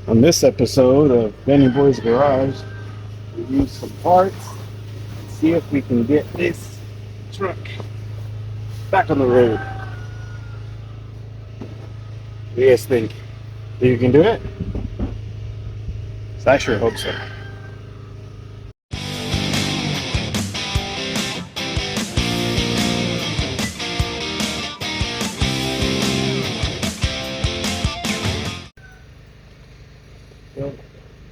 On this episode of Benny Boy's Garage, we use some parts, see if we can get this truck back on the road. What do you guys think? Think you can do it? So I sure hope so. Well,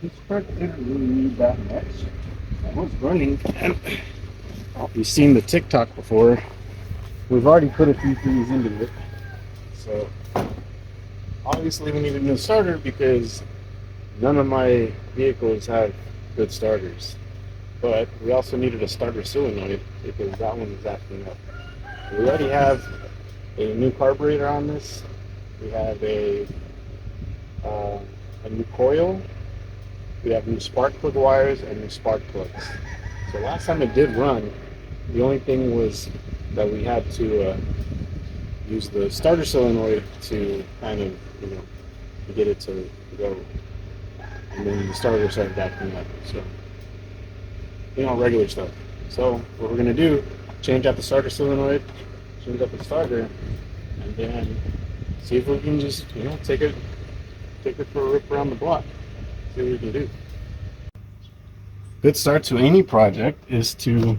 this truck didn't really need that much. I was running, and you've seen the TikTok before. We've already put a few things into it. So obviously we need a new starter because none of my vehicles have good starters. But we also needed a starter solenoid because that one is acting up. We already have a new carburetor on this. We have a new coil. We have new spark plug wires and new spark plugs. So last time it did run, the only thing was that we had to use the starter solenoid to kind of, to get it to go. And then the starter started acting up. So, regular stuff. So what we're gonna do, change out the starter solenoid, change out the starter, and then see if we can just, take it for a rip around the block. See what we can do. Good start to any project is to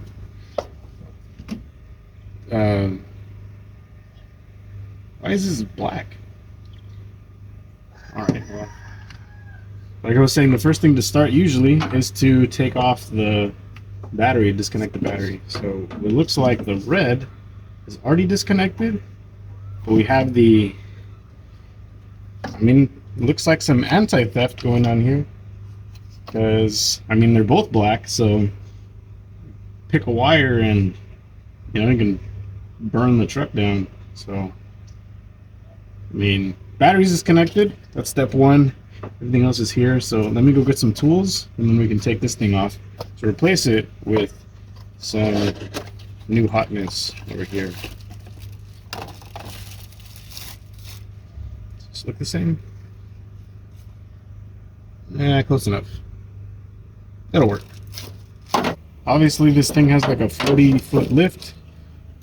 why is this black? Alright, well, like I was saying, the first thing to start usually is to take off the battery, disconnect the battery. So it looks like the red is already disconnected, but we have the, it looks like some anti-theft going on here, because they're both black, so pick a wire and you can burn the truck down. So batteries is connected, that's step one. Everything else is here, so let me go get some tools and then we can take this thing off to replace it with some new hotness over here. Does this look the same? Yeah, close enough. That'll work. Obviously this thing has like a 40-foot lift.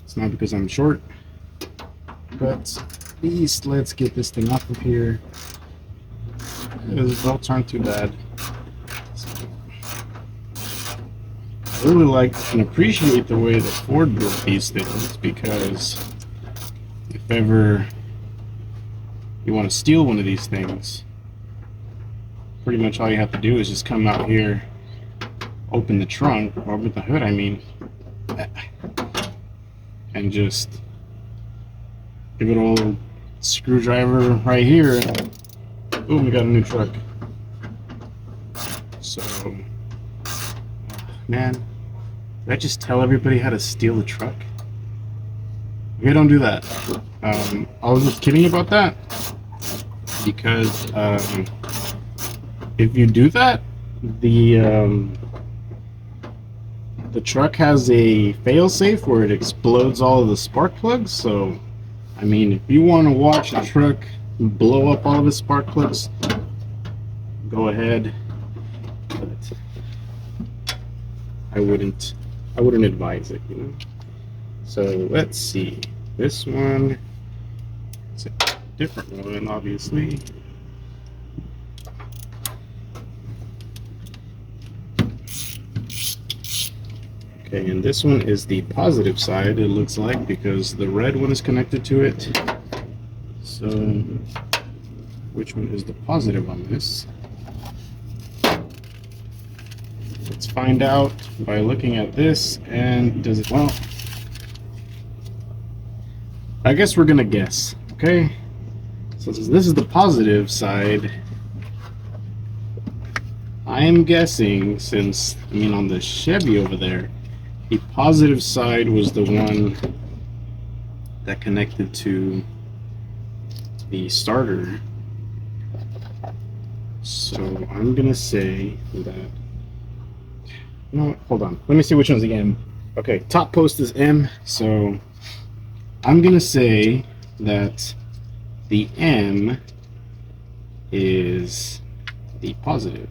It's not because I'm short, but at least let's get this thing off of here. The belts aren't too bad. I really like and appreciate the way that Ford built these things, because if ever you want to steal one of these things, pretty much all you have to do is just come out here, open the trunk, or open the hood, and just give it a little screwdriver right here. Boom, we got a new truck. So, man, did I just tell everybody how to steal a truck? Okay, don't do that. I was just kidding about that, because if you do that, the truck has a fail-safe where it explodes all of the spark plugs. So, if you want to watch a truck blow up all of its spark plugs, go ahead, but I wouldn't advise it, So let's see, this one, it's a different one, obviously. Okay, and this one is the positive side, it looks like, because the red one is connected to it. So, which one is the positive on this? Let's find out by looking at this. And does it, well, I guess we're gonna guess, okay? So since this is the positive side, I am guessing, since, on the Chevy over there, the positive side was the one that connected to the starter. So I'm gonna say that, hold on, let me see which one's the M. Okay, top post is M, so I'm gonna say that the M is the positive.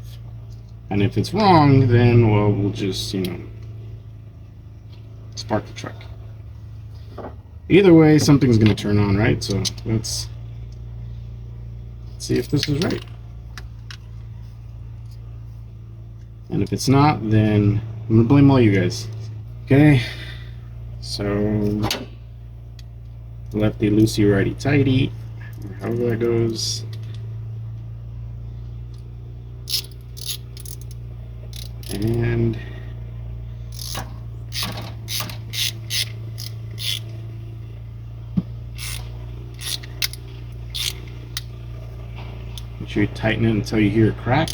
And if it's wrong, then, well, we'll just, spark the truck. Either way, something's going to turn on, right? So let's see if this is right. And if it's not, then I'm going to blame all you guys. Okay, so lefty loosey, righty tighty, or however that goes. And make sure you tighten it until you hear a crack.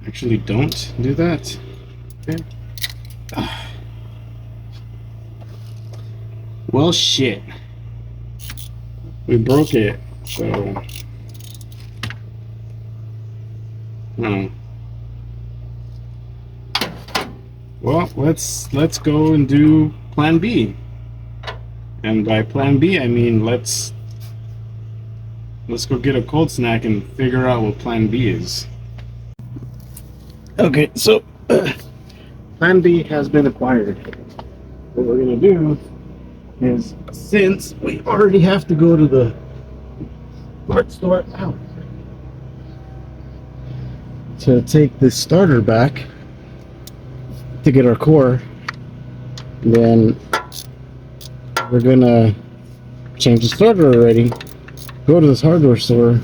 Actually, don't do that. Okay. Well, shit. We broke it, so. Well, let's go and do plan B. And by plan B, I mean let's go get a cold snack and figure out what plan B is. Okay, so plan B has been acquired. What we're gonna do is, since we already have to go to the parts store to take this starter back to get our core, then we're gonna change the starter already, go to this hardware store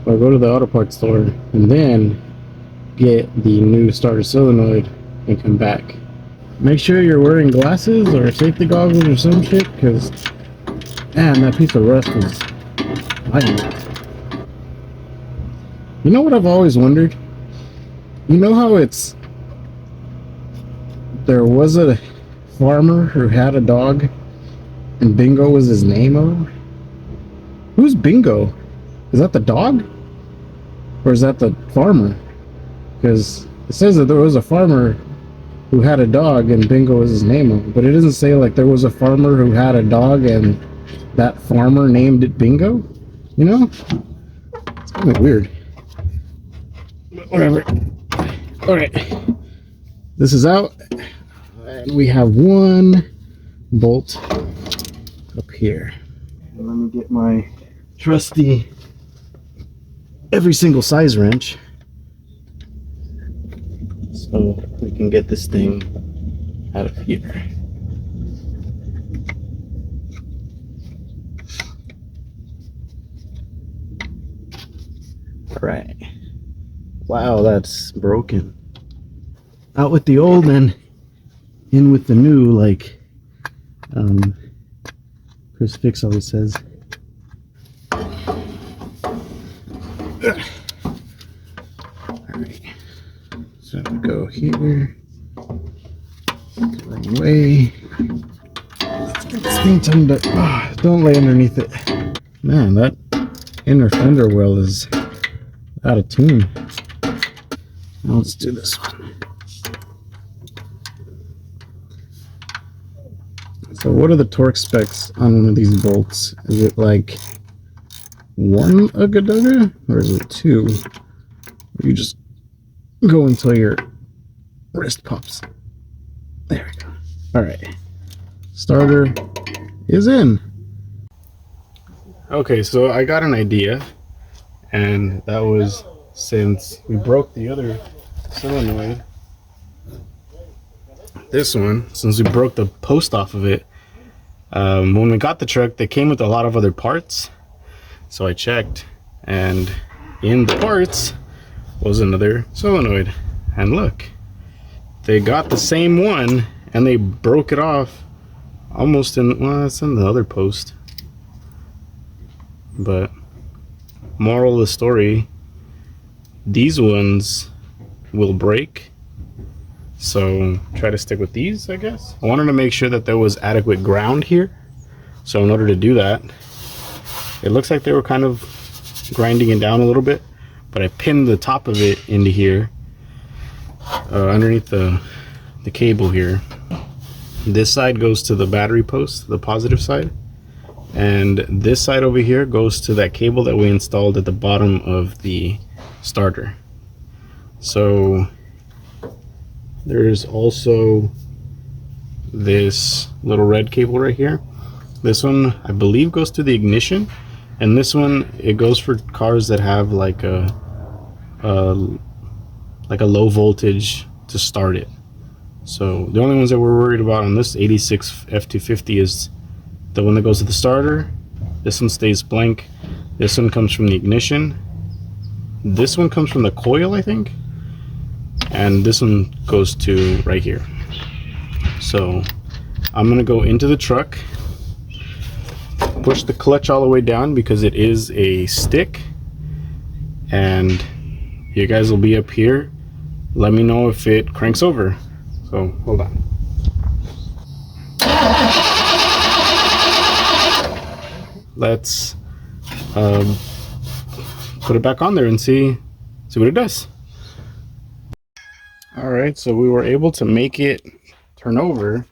or go to the auto parts store, and then get the new starter solenoid and come back. Make sure you're wearing glasses or safety goggles or some shit, because man, that piece of rust is violent. You know what I've always wondered? You know how there was a farmer who had a dog and Bingo was his name? Who's Bingo? Is that the dog? Or is that the farmer? Because it says that there was a farmer who had a dog and Bingo was his name, but it doesn't say like there was a farmer who had a dog and that farmer named it Bingo? You know? It's kind of weird. But whatever. Alright. This is out. And we have one bolt up here. And let me get my trusty every single size wrench so we can get this thing out of here. All right. Wow, that's broken. Out with the old and in with the new, like Chris Fix always says. Alright, so we go here, the wrong way. Let's get this thing turned up. Oh, don't lay underneath it. Man, that inner fender well is out of tune. Now let's do this one. So what are the torque specs on one of these bolts? Is it like 1 ugga or is it 2? You just go until your wrist pops. There we go. Alright. Starter is in. Okay, so I got an idea, and that was since we broke the other solenoid, this one, since we broke the post off of it, when we got the truck, they came with a lot of other parts. So I checked, and in the parts was another solenoid. And look, they got the same one, and they broke it off almost in, well, it's in the other post. But moral of the story, these ones will break. So try to stick with these, I guess. I wanted to make sure that there was adequate ground here. So in order to do that, it looks like they were kind of grinding it down a little bit, but I pinned the top of it into here, underneath the cable here. This side goes to the battery post, the positive side, and this side over here goes to that cable that we installed at the bottom of the starter. So there's also this little red cable right here. This one I believe goes to the ignition, and this one, it goes for cars that have like a low voltage to start it. So the only ones that we're worried about on this 86 F250 is the one that goes to the starter. This one stays blank. This one comes from the ignition. This one comes from the coil, I think. And this one goes to right here. So I'm gonna go into the truck, push the clutch all the way down because it is a stick, and you guys will be up here. Let me know if it cranks over. So hold on. Let's put it back on there and see what it does. All right, so we were able to make it turn over.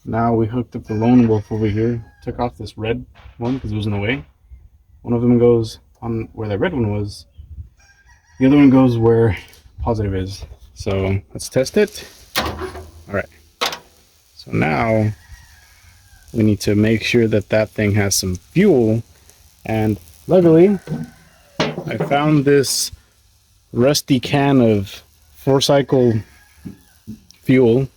Now we hooked up the lone wolf over here, took off this red one because it was in the way. One of them goes on where that red one was. The other one goes where positive is. So let's test it. All right, so now we need to make sure that that thing has some fuel. And luckily I found this rusty can of 4-cycle fuel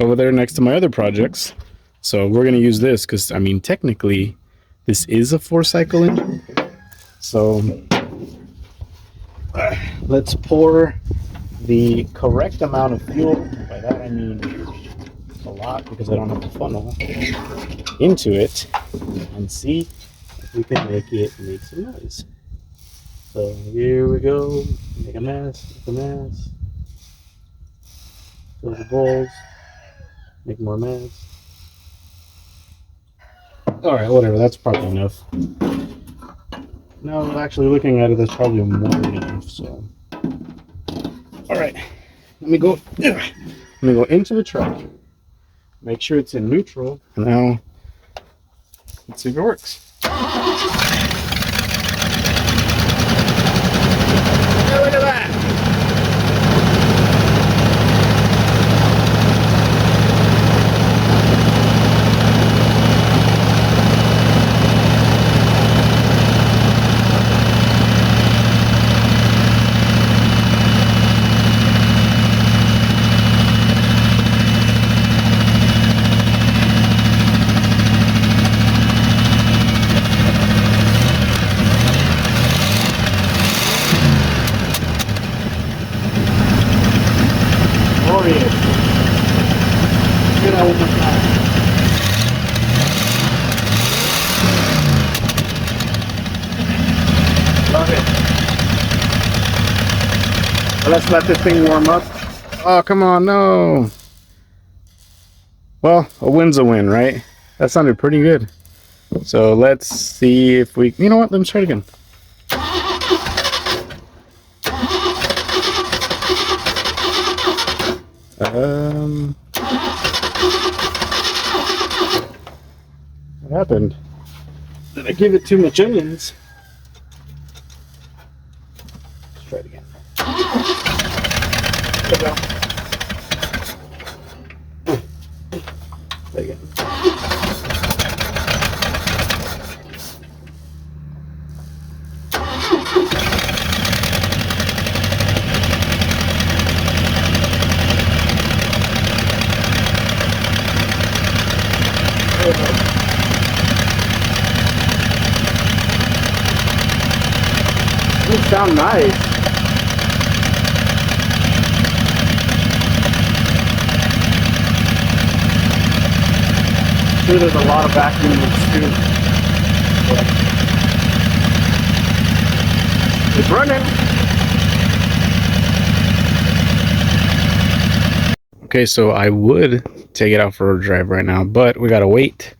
over there next to my other projects. So we're going to use this because, I mean, technically this is a 4-cycle engine. So let's pour the correct amount of fuel. By that I mean a lot because I don't have the funnel into it, and see if we can make it make some noise. So here we go. Make a mess, fill the bowls, make more mess. Alright, whatever, that's probably enough. Now actually looking at it, that's probably more than enough. So alright, let me go into the truck, make sure it's in neutral, and now let's see if it works. Hey, look at that! Love it. Well, let's let this thing warm up. Oh, come on, no. Well, a win's a win, right? That sounded pretty good. So let's see if we, you know what, let me try it again. What happened? Did I give it too much onions? Let's try it again. There we go. Try it again. These sound nice. I'm sure there's a lot of vacuum too. It's running. Okay, so I would take it out for a drive right now, but we gotta wait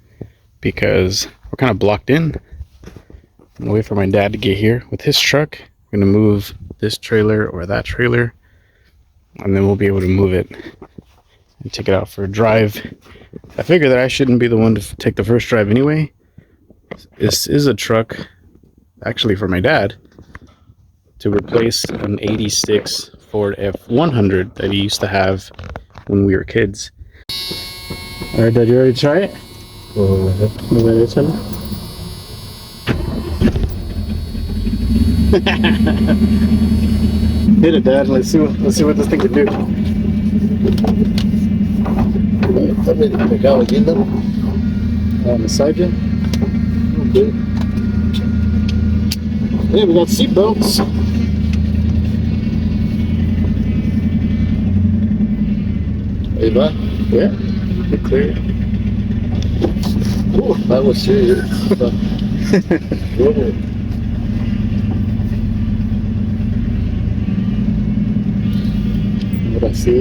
because we're kind of blocked in. I'm gonna wait for my dad to get here with his truck. We're gonna move this trailer or that trailer, and then we'll be able to move it and take it out for a drive. I figure that I shouldn't be the one to take the first drive anyway, This is a truck, actually for my dad, to replace an 86 Ford F100 that he used to have when we were kids. Alright, Dad, you ready to try it? Hit it, Dad. Let's see what this thing can do. On the side, Jim? Okay. Hey, we got seat belts. Ahí va. Yeah, get clear. That was serious. Ahora sí.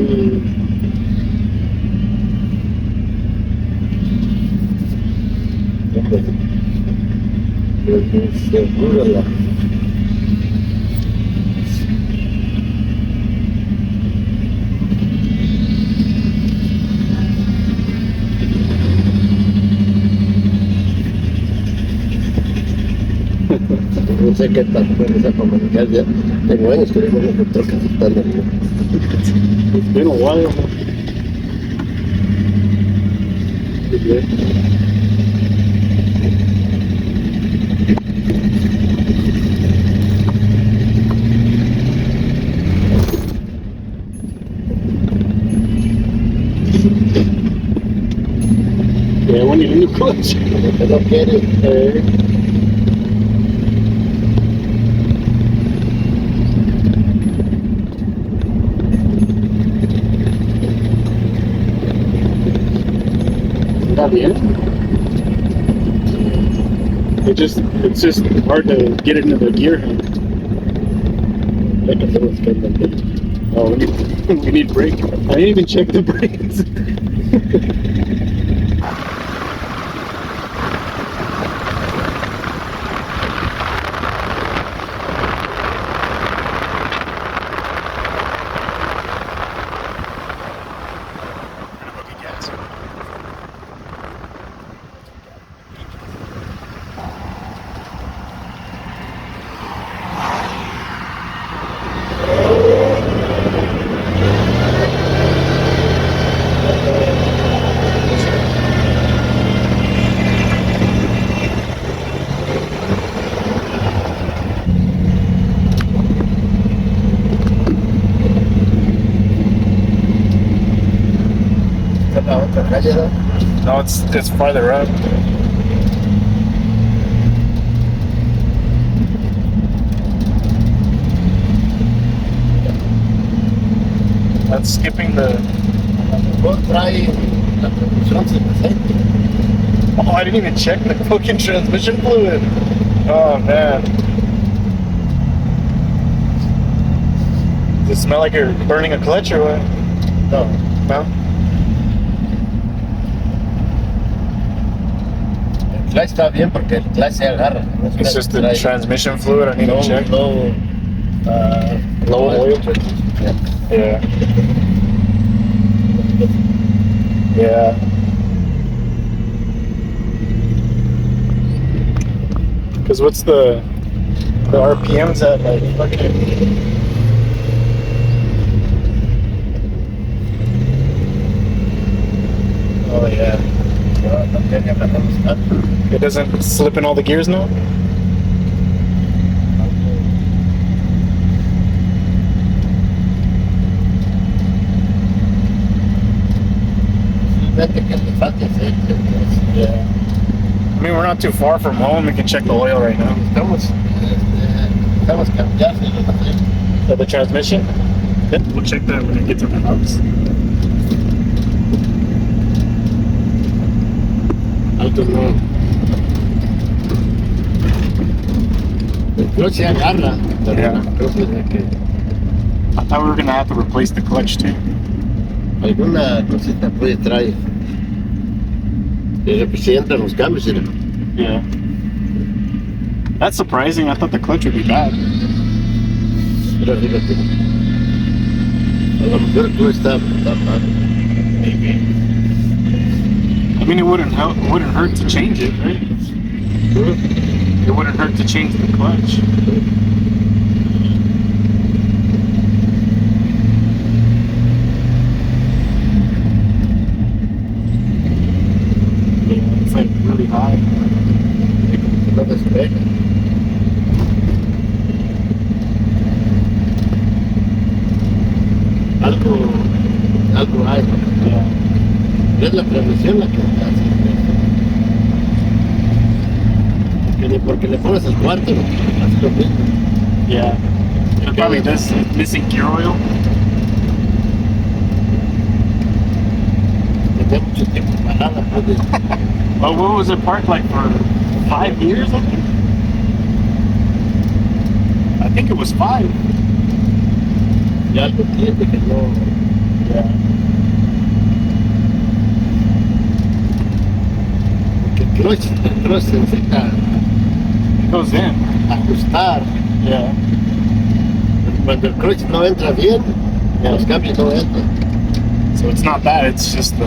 Seguro. No sé qué tal puede esa comunicar ya. Tengo años que no me encuentro que están aquí. It's been a while. Yeah, when you leave the clutch. Que no quiere. Está bien. It's just hard to get it into the gear. Oh, we need brake. I didn't even check the brakes. No, it's farther up. That's skipping the. Oh, I didn't even check the fucking transmission fluid. Oh man. Does it smell like you're burning a clutch or what? No. No? El clutch está bien porque el clutch se agarra. It's just the transmission fluid I need to check. Low oil? Yeah. Yeah. Because what's the RPMs at like fucking. Oh yeah. It doesn't slip in all the gears now? Yeah. I mean, we're not too far from home. We can check the oil right now. The transmission? Yeah, we'll check that when it gets to the house. Alto no. El clutch se agarra. Yeah. I thought we were gonna have to replace the clutch too. Alguna cosita puede traer. Y representan los cambios, ¿sí? Yeah. That's surprising. I thought the clutch would be bad. Pero fíjate. A lo mejor el clutch está mal. Maybe. I mean, it wouldn't hurt to change it, right? It wouldn't hurt to change the clutch. Yeah, it's like really high. No despega. Algo hay, ¿no? Yeah. Es la transmisión la que hace porque ni porque le pones el cuarto, ¿no? Hace lo mismo. Yeah. It probably does missing gear oil. Tenía mucho tiempo parada, pues, Well, what was it parked like for 5 years, I think? I think it was 5. ya algo tiene que no. Yeah. Porque el clutch se necesita It goes in. ajustar. Yeah. Cuando el clutch no entra bien, los cambios no entran. So it's not that, it's just the...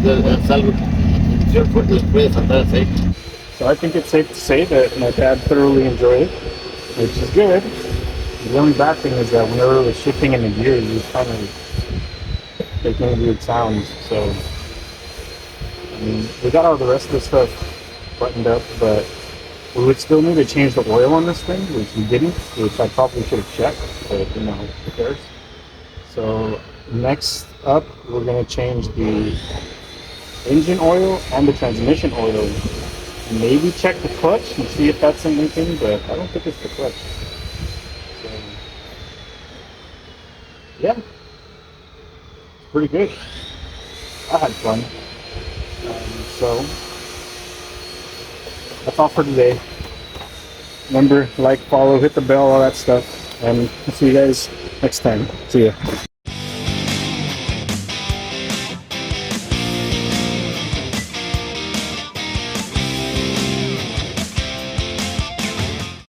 Es algo que la transmisión fuerte le puede faltar aceite. So I think it's safe to say that my dad thoroughly enjoyed it, which is good. The only bad thing is that whenever it was shifting in the gears, it was kind of making weird sounds. So, I mean, we got all the rest of the stuff buttoned up, but we would still need to change the oil on this thing, which we didn't, which I probably should have checked, but you know, who cares? So next up, we're gonna change the engine oil and the transmission oil. Maybe check the clutch and see if that's anything, but I don't think it's the clutch. So, yeah, it's pretty good. I had fun. So that's all for today. Remember, like, follow, hit the bell, all that stuff, and see you guys next time. See ya.